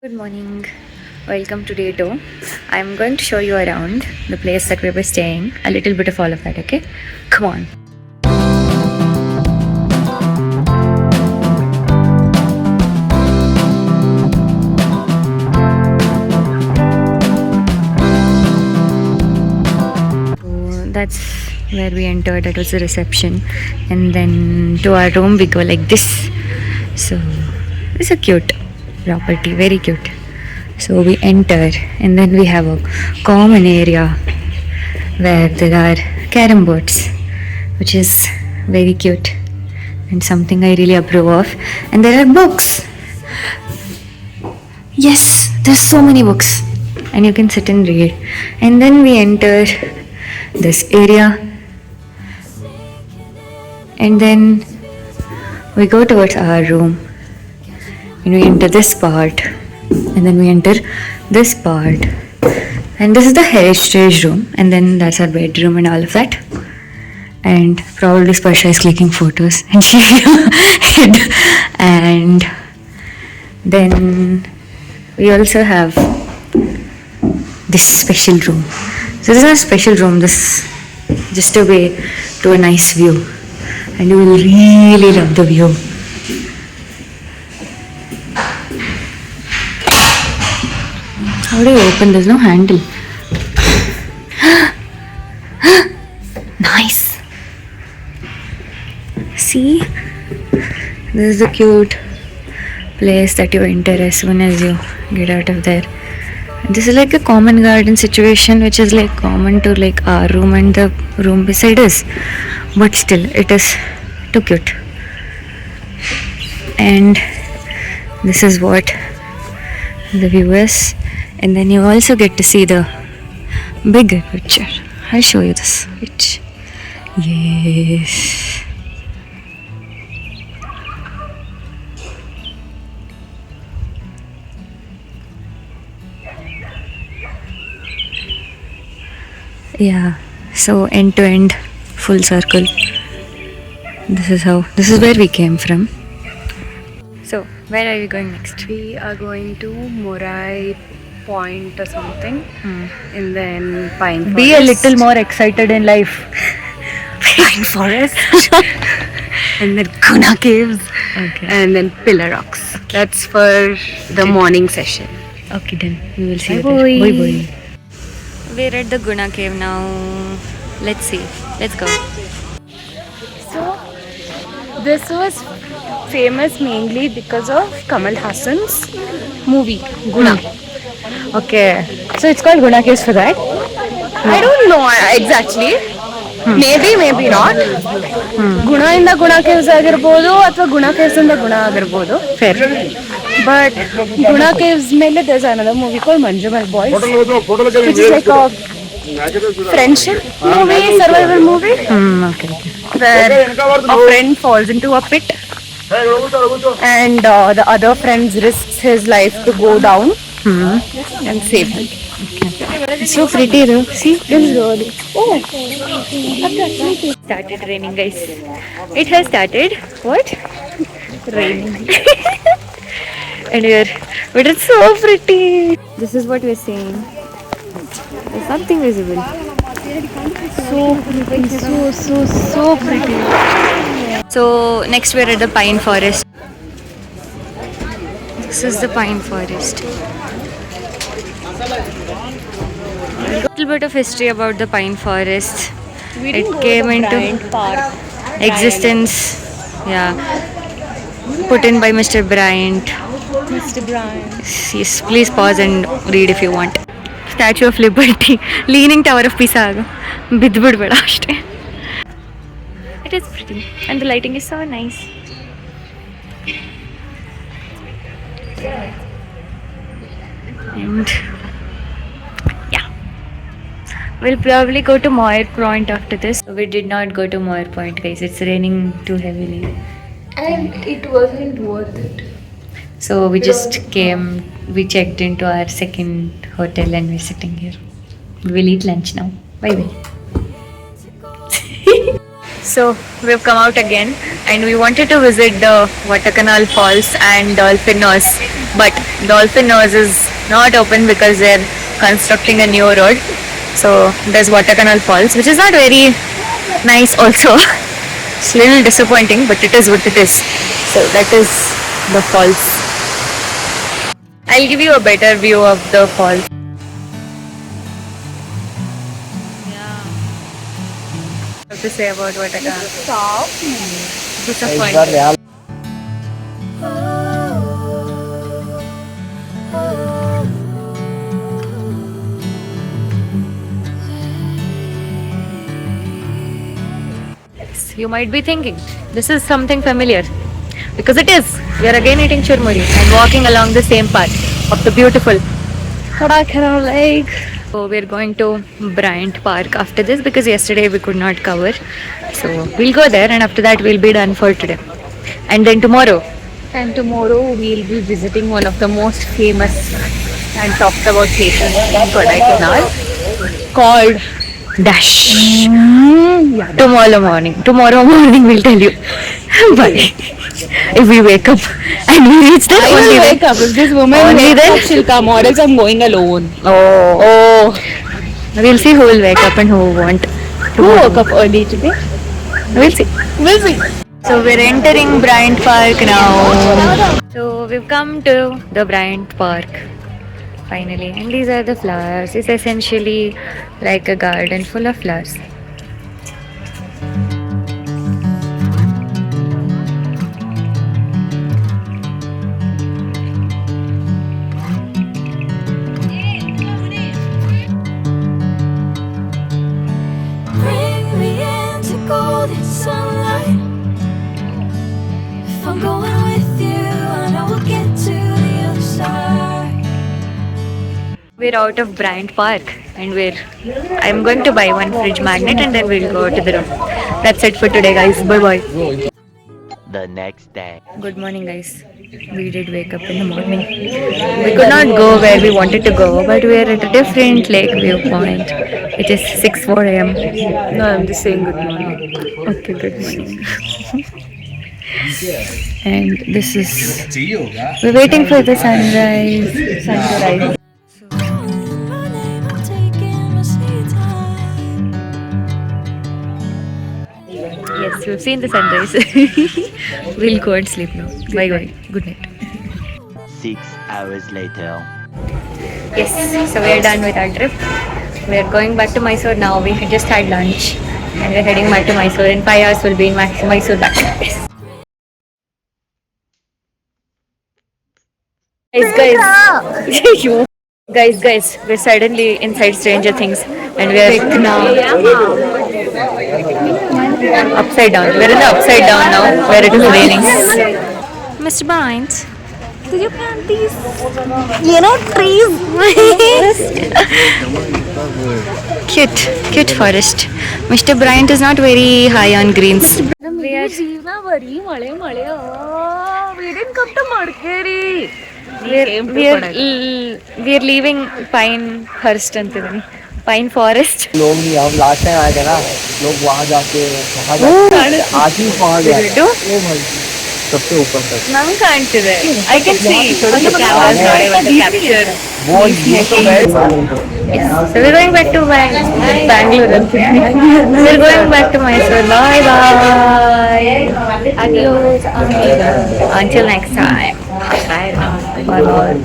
Good morning. Welcome to day 2. I'm going to show you around the place that we were staying. A little bit of all of that, okay? Come on. So that's where we entered. That was the reception. And then to our room we go like this. So it's a cute property, very cute. So we enter and then we have a common area where there are carom boards, which is very cute and something I really approve of. And there are books. Yes, there's so many books and you can sit and read. And then we enter this area and then we go towards our room and we enter this part and then we enter this part and this is the heritage room and then that's our bedroom and all of that. And probably Sparsha is clicking photos and she hid. And then we also have this special room. So this is a special room, this just a way to a nice view and you will really love the view. How do you open? There's no handle. Nice. See? This is the cute place that you enter as soon as you get out of there. And this is like a common garden situation which is like common to like our room and the room beside us. But still, it is too cute. And this is what the view is. And then you also get to see the bigger picture. I'll show you this. Which, yes. Yeah. So end to end, full circle. This is where we came from. So where are we going next? We are going to Morai Point or something, and then Pine Forest. Be a little more excited in life. Pine Forest, and then Guna Caves, Okay. and then Pillar Rocks. That's for the morning session. Okay, then we will see Bye you bye. there. Bye bye. We're at the Guna Cave now. Let's see. Let's go. So, this was famous mainly because of Kamal Hassan's movie Guna. Okay. So it's called Guna Caves for that? I don't know exactly. Maybe, maybe not. ಗುಣ ಇಂದ ಗುಣ caves ಆಗಿರ್ಬೋದು ಅಥವಾ ಗುಣ caves ಇಂದ ಗುಣ ಆಗಿರ್ಬೋದು. Fair. But ಗುಣ ಕೇವ್ಸ್ ಮೇಲೆ there's another movie called Manjumal Boys, which is like a friendship movie, survival movie, Okay. where a friend falls into a pit and the other friend risks his life to go down and save him. It's so pretty though. See? This is really. Oh. Started raining, guys. It has started. What? Raining. But it's so pretty. This is what we're seeing. There's something visible. So pretty, so pretty. So next we're at the pine forest. This is the pine forest. A little bit of history about the pine forest. It came into existence, yeah, put in by Mr. Bryant. Mr. Bryant. Yes, please pause and read if you want. Statue of Liberty, Leaning Tower of Pisa. Bidbud bada ashte. It is pretty and the lighting is so nice. And yeah, we'll probably go to Moir Point after this. We did not go to Moir Point, guys. It's raining too heavily. And it wasn't worth it. So we just came, we checked into our second hotel and we're sitting here. We'll eat lunch now. Bye bye. So we've come out again and we wanted to visit the Vattakanal Falls and Dolphin Nose, but Dolphin Nose is not open because they're constructing a new road. So there's Vattakanal Falls, which is not very nice also. It's a little disappointing, but it is what it is. So that is the falls. I'll give you a better view of the falls. What to say about Vattakanal? Stop. Disappointing. You might be thinking, this is something familiar. Because it is. We are again eating churmuri and walking along the same path of the beautiful Khadakhara Lake. So we're going to Bryant Park after this because yesterday we could not cover. So we'll go there and after that we'll be done for today. And then tomorrow. And tomorrow we'll be visiting one of the most famous and talked about places in Kodaikanal called Dash. Tomorrow morning we'll tell you. Bye. If we wake up and we reach there, I only will then. wake up. If this woman Only wakes then? up, she'll come, or else I'm going alone. Oh. We'll see who will wake up and who won't. Who woke up early today? We'll see. We'll see. So we're entering Bryant Park now. So we've come to the Bryant Park finally, and these are the flowers. It's essentially like a garden full of flowers. Bring me into golden sunlight. If I'm going with you, I know we'll get to the other side. We're out of Bryant Park and I'm going to buy one fridge magnet and then we'll go to the room. That's it for today guys. Bye bye. The next day. Good morning guys. We did wake up in the morning. We could not go where we wanted to go, but we are at a different lake viewpoint. It is 6:04 a.m. No, I'm just saying good morning. Okay, good morning. And this is, we're waiting for the sunrise. Sunrise. Calling my name, I'm taking my sweet time. Yes, we've seen the sunrise. We'll go and sleep now. Bye bye. Good night. 6 hours later. Yes, so we are done with our trip. We are going back to Mysore now. We had just had lunch and we're heading back to Mysore. In 5 hours, we'll be in Mysore back. Guys, we're suddenly inside Stranger Things and we're now upside down. We're in the upside down now where it is raining. Mr. Bryant, did you plant these? You know, trees. Cute forest. Mr. Bryant is not very high on greens. We are We didn't come to Madkeri. we're leaving Pinehurst अंतिम Pine Forest. लोग नहीं, हम last time आए थे ना, लोग वहाँ जाके आज ही वहाँ गया Do? सबसे ऊपर तक Nam can't do that. I can see. The camera is not able to capture. वो ये तो गए Yes. So we're going back to Bangalore. We're going back to Mysore. Bye bye. Adios. Until next time. Bye bye.